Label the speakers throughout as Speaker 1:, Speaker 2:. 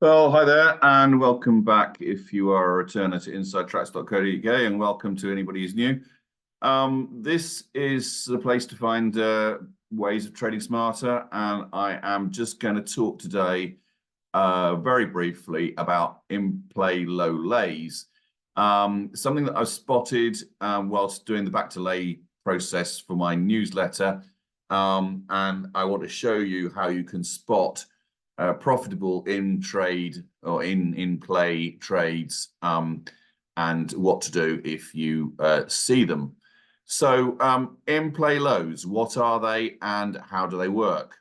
Speaker 1: Well, hi there, and welcome back if you are a returner to insidetracks.co.uk, and welcome to anybody who's new. This is the place to find ways of trading smarter, and I am just going to talk today very briefly about in-play low lays. Something that I've spotted whilst doing the back to lay process for my newsletter, and I want to show you how you can spot profitable in trade or in play trades, and what to do if you see them. So in play lows, what are they and how do they work?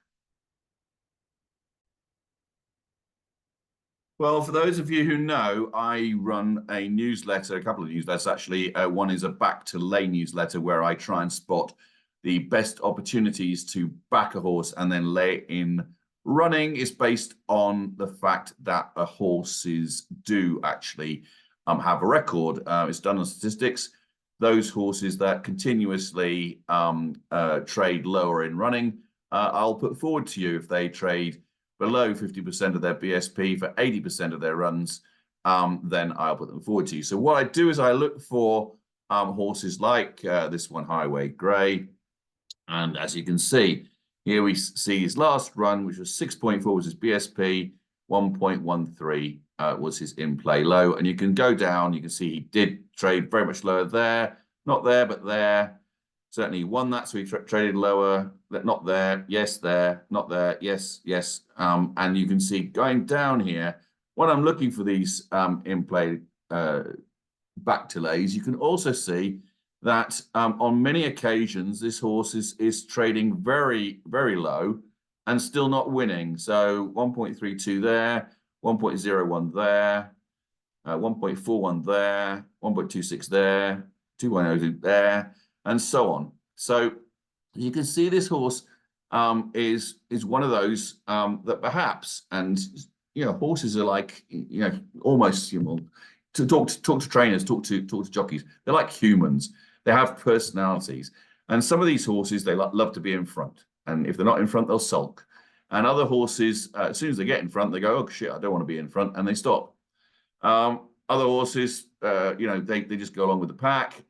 Speaker 1: Well, for those of you who know, I run a newsletter, a couple of newsletters actually. One is a back to lay newsletter where I try and spot the best opportunities to back a horse and then lay in running. Is based on the fact that horses do actually have a record. It's done on statistics. Those horses that continuously trade lower in running, I'll put forward to you if they trade below 50% of their BSP for 80% of their runs, then I'll put them forward to you. So what I do is I look for horses like this one, Highway Grey. And as you can see, here we see his last run, which was 6.4 was his BSP, 1.13 was his in-play low. And you can go down, you can see he did trade very much lower there, not there, but there. Certainly won that, so he traded lower, not there, yes, there, not there, yes, yes. And you can see going down here, when I'm looking for these in-play back to lays, you can also see that on many occasions, this horse is trading very, very low and still not winning. So 1.32 there, 1.01 there, 1.41 there, 1.26 there, 2.02 there, and so on. So you can see this horse is one of those that perhaps, and horses are like almost to talk to trainers, talk to jockeys. They're like humans. They have personalities, and some of these horses they love to be in front, and if they're not in front, they'll sulk. And other horses, as soon as they get in front, they go, "Oh shit, I don't want to be in front," and they stop. Other horses, they just go along with the pack.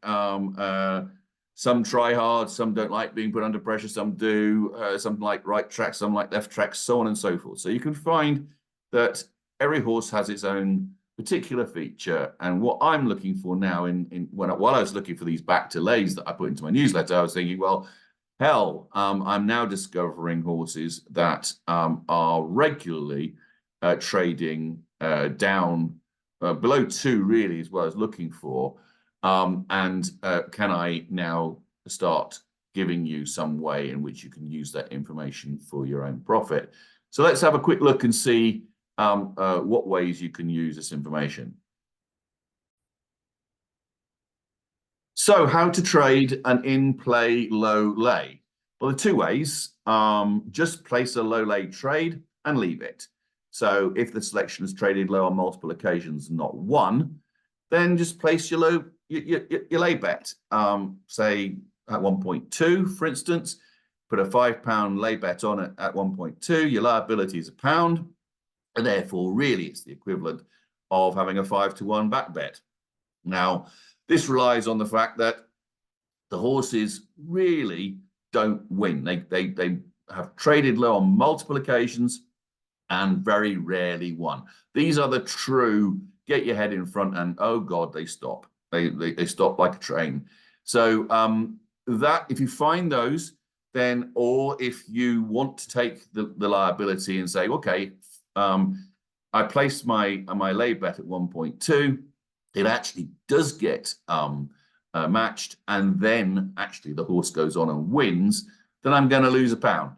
Speaker 1: Some try hard, some don't like being put under pressure, some do, some like right tracks, some like left tracks, so on and so forth. So you can find that every horse has its own particular feature. And what I'm looking for now, while I was looking for these back to lays that I put into my newsletter, I was thinking, well, hell, I'm now discovering horses that are regularly trading down below 2, really, is what I was looking for. And can I now start giving you some way in which you can use that information for your own profit? So let's have a quick look and see what ways you can use this information. So how to trade an in-play low lay? Well, there are 2 ways. Just place a low lay trade and leave it. So if the selection is traded low on multiple occasions, not one, then just place your lay bet. Say at 1.2, for instance, put a £5 lay bet on it at 1.2. Your liability is £1, and therefore really it's the equivalent of having a 5-to-1 back bet. Now, this relies on the fact that the horses really don't win. They have traded low on multiple occasions and very rarely won. These are the true get your head in front and oh God, they stop. They stop like a train. So that if you find those, then, or if you want to take the liability and say, okay, I placed my lay bet at 1.2, it actually does get matched, and then actually the horse goes on and wins, then I'm going to lose £1.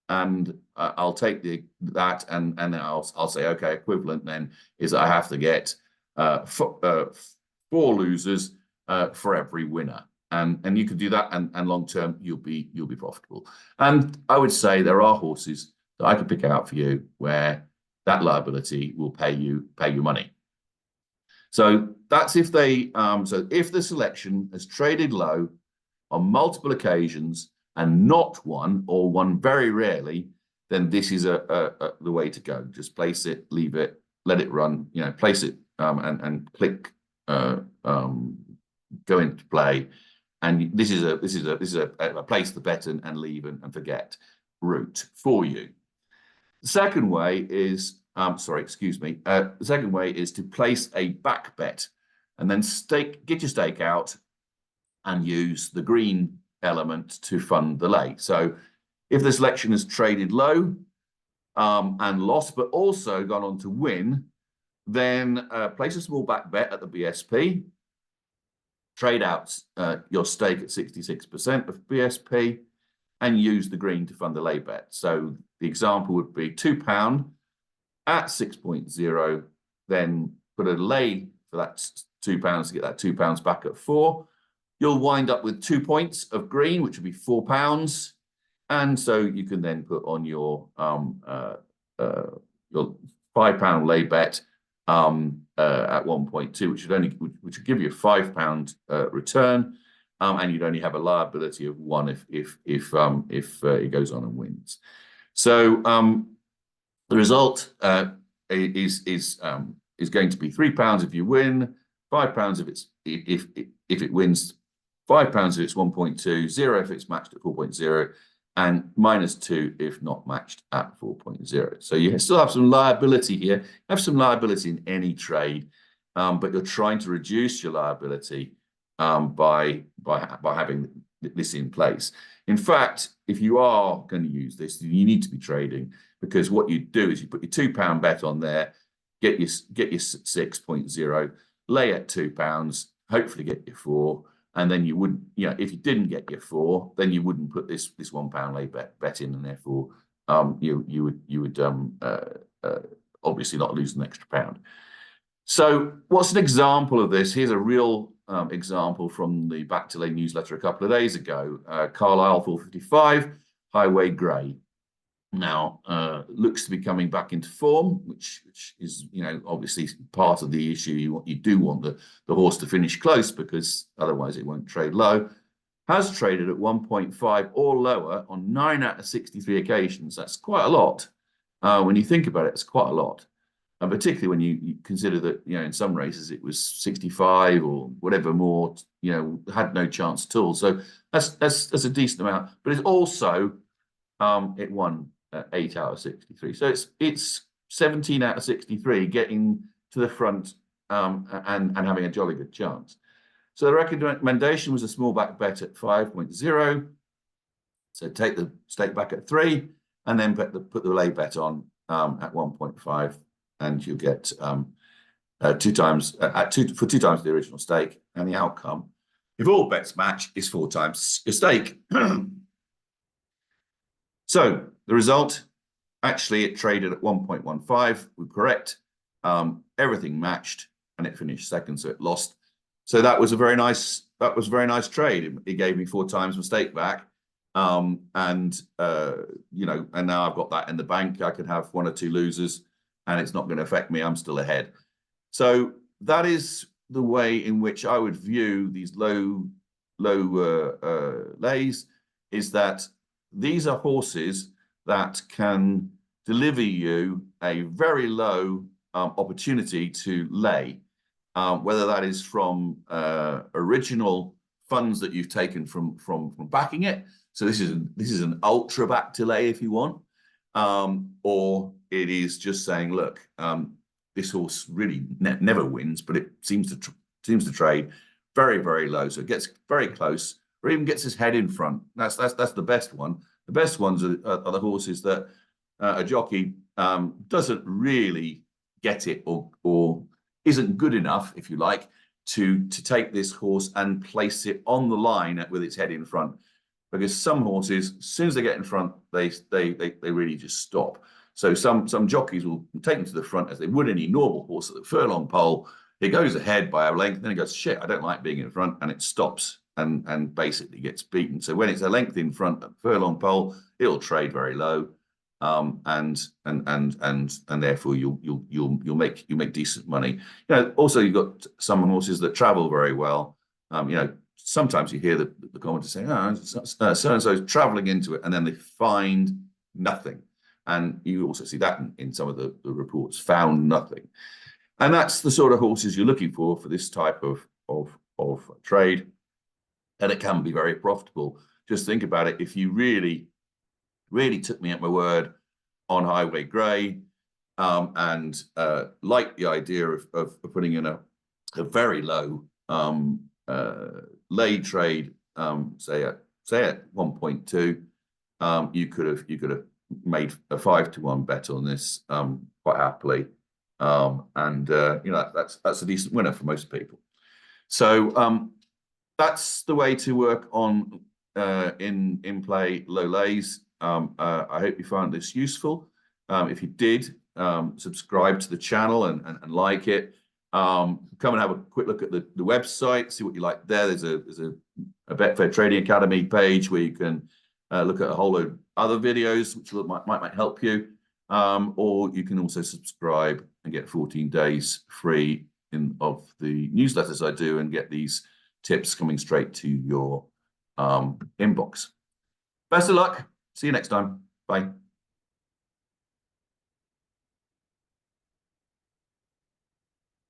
Speaker 1: And I'll take that, and then I'll say, okay, equivalent then is I have to get 4 losers for every winner, and you can do that, and long term you'll be profitable. And I would say there are horses that I could pick out for you where that liability will pay you money. So that's if they if the selection has traded low on multiple occasions and not won, or won very rarely, then this is the way to go. Just place it, leave it, let it run, place it and click go into play. And this is a place the bet and leave and forget route for you. The second way is, the second way is to place a back bet and then get your stake out and use the green element to fund the lay. So if the selection has traded low and lost, but also gone on to win, then place a small back bet at the BSP, trade out your stake at 66% of BSP, and use the green to fund the lay bet. So the example would be £2 at 6.0, then put a lay for that £2 to get that £2 back at 4. You'll wind up with 2 points of green, which would be £4. And so you can then put on your £5 lay bet at 1.2, which would give you a £5 return, and you'd only have a liability of 1 if it goes on and wins. So the result is going to be £3 if you win, £5 if it wins, £5 if it's 1.2, 0 if it's matched at 4.0, and -2 if not matched at 4.0. So you still have some liability here. You have some liability in any trade, but you're trying to reduce your liability by having this in place. In fact, if you are going to use this, you need to be trading, because what you do is you put your £2 bet on there, get your 6.0, lay at £2, hopefully get your 4. And then you wouldn't, if you didn't get your 4, then you wouldn't put this £1 lay bet in, and therefore you would obviously not lose an extra £1. So what's an example of this? Here's a real example from the Back to Lay newsletter a couple of days ago. Carlisle 455, Highway Grey. Now looks to be coming back into form, which is obviously part of the issue. You do want the horse to finish close, because otherwise it won't trade low. Has traded at 1.5 or lower on 9 out of 63 occasions. That's quite a lot. When you think about it, it's quite a lot, and particularly when you consider that in some races it was 65 or whatever more. Had no chance at all. So that's a decent amount. But it's also it won 8 out of 63. So it's 17 out of 63 getting to the front and having a jolly good chance. So the recommendation was a small back bet at 5.0. So take the stake back at 3 and then put the lay bet on at 1.5, and you'll get 2 times for 2 times the original stake, and the outcome, if all bets match, is 4 times your stake. So the result, actually, it traded at 1.15. We're correct. Everything matched, and it finished second, so it lost. So that was a very nice trade. It gave me 4 times my stake back, and now I've got that in the bank. I could have 1 or 2 losers, and it's not going to affect me. I'm still ahead. So that is the way in which I would view these low lays. Is that these are horses that can deliver you a very low opportunity to lay, whether that is from original funds that you've taken from backing it. So this is an ultra back to lay if you want, or it is just saying, look, this horse really never wins, but it seems to trade very, very low, so it gets very close, or even gets his head in front. That's the best one. The best ones are the horses that a jockey doesn't really get it, or isn't good enough, if you like, to take this horse and place it on the line with its head in front. Because some horses, as soon as they get in front, they really just stop. So some jockeys will take them to the front as they would any normal horse at the furlong pole. It goes ahead by a length, then it goes, shit, I don't like being in front, and it stops and basically gets beaten. So when it's a length in front at furlong pole, it'll trade very low, and therefore you'll make decent money. Also you've got some horses that travel very well. Sometimes you hear the commenters saying, so and so is traveling into it, and then they find nothing. And you also see that in some of the reports, found nothing. And that's the sort of horses you're looking for this type of trade. And it can be very profitable. Just think about it. If you really took me at my word on Highway Grey, and like the idea of putting in a very low lay trade, say at 1.2, you could have made a 5-to-1 bet on this quite happily, and that's a decent winner for most people. So that's the way to work on in play low lays. I hope you found this useful. If you did, subscribe to the channel and like it. Come and have a quick look at the website, see what you like there. There's a Betfair Trading Academy page where you can look at a whole load of other videos which might help you. Or you can also subscribe and get 14 days free of the newsletters I do and get these tips coming straight to your inbox. Best of luck. See you next time. Bye.